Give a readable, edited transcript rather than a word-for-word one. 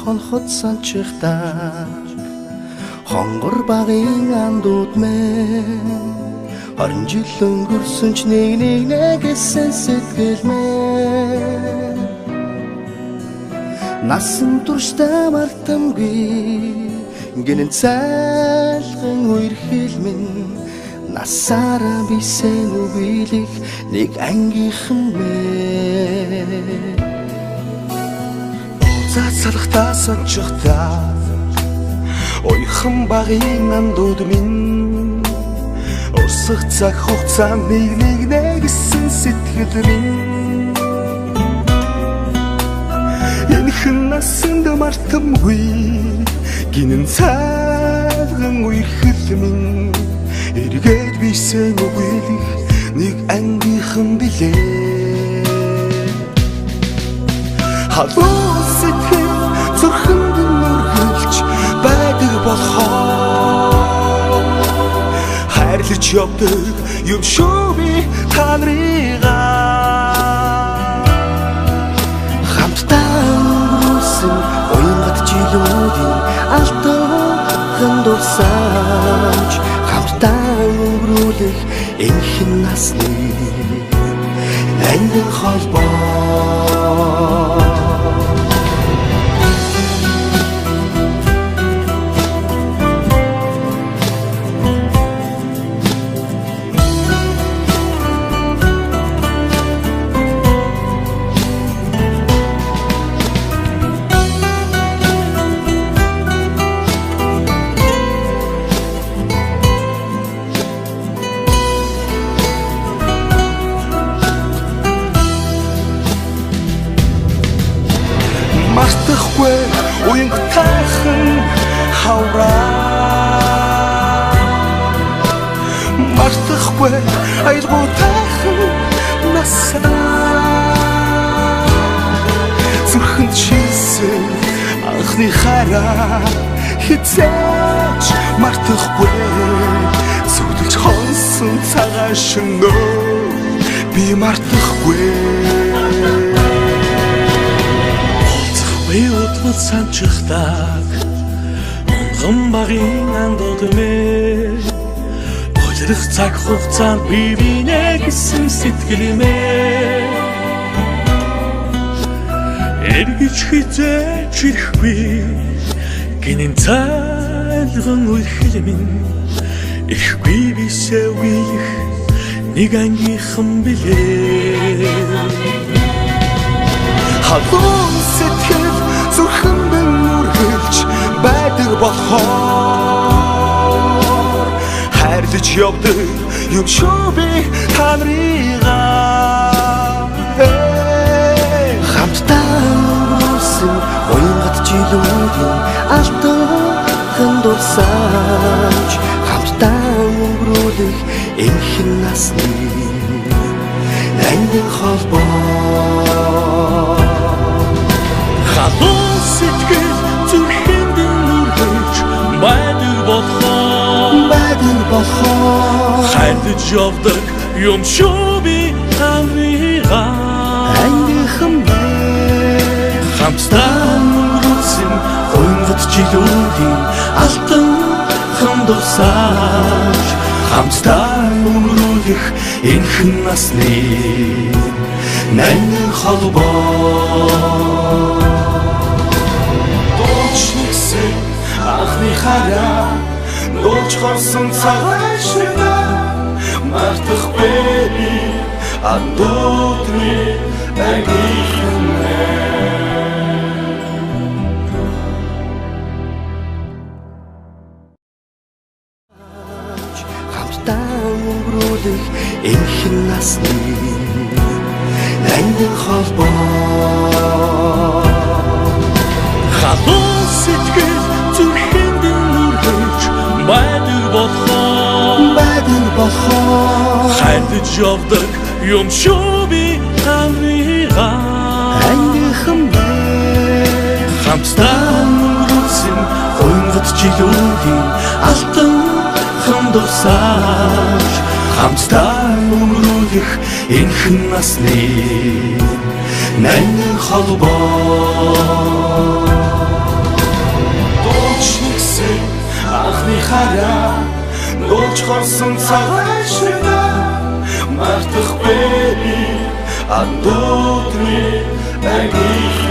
хонхот санчихдаа хонгор багын андууд мэн 20 жил өнгөрсөн ч нэг гэсэн сэтгэл мэн насан туршдаа мартамгүй гинэн цайлган үерхэл минь насаараа бисен үгийлэх нэг ангийнхан мэн цацалхтаа сончихдаа ойхон багын андууд минь урсах цаг хугацаа нэг гэсэн сэтгэл минь энэхэн насанд мартамгүй гинэн цайлган үерхэл минь эргээд бисен үгийлэх нэг ангийнхан билээ халуун сэтгэл зүрхэнд нүргэлж байдаг болохоор хайрлаж явдаг юм шүү би та нарыгаа хамтдаа өнгөрсөн уянгат жилүүдийн алтан дурсамж хамтдаа өнгөрүүлэх энэхэн насны ангин холбоо мартахгүй уянгатайхан хавраа мартахгүй айлгуутайхан насаа зүрхэнд шилсэн анхны хараа хизээч мартахгүй зүудэлж хонсон цагаан шөнөө би мартахгүй Уутвал санчихдаг онгон багын андууд мэ ойлрох цаг хугацаанд би бинэ гэсэн сэтгэл мэ эргэж хизээч ирэхгүй гинэн цайлган үерхэл минь ирэхгүй бисээ үеих нэг ангийнхан билээ халуун сэтгэл зүрхэнд нүргэлж байдаг болохоор хайрлаж явдаг юм шүү би та нарыгаа хамтдаа өнгөрсөн уянгат жилүүдийн алтан дурсамж хамтдаа өнгөрүүлэх энэхэн насны ангин холбоо халуун сэтгэл зүрхэнд нүргэлж байдаг болохоор хайрлаж явдаг юм шүү би та нарыгаа ангийнхан мэн хамтдаа өнгөрүүлсэн уянгат жилүүдийн алтан дурсамж хамтдаа өнгөрүүлэх энэхэн насны ангин холбоо анхны хараа нууж хорсон цагаан шөнөө мартахгүй андуудны ангийнхан хамтдаа өнгөрүүлэх энэхэн насны ангин холбоо халуун сэтгэл зүрхэнд нүргэлж байдаг болохоор хайрлаж явдаг юм шүү би та нарыгаа ангийнхан мэн хамтдаа өнгөрүүлсэн уянгат жилүүдийн алтан дурсамж хамтдаа өнгөрүүлэх энэхэн насны ангин холбоо խոսում ցավաշնա մարտıq բերի անդուտի այնիխ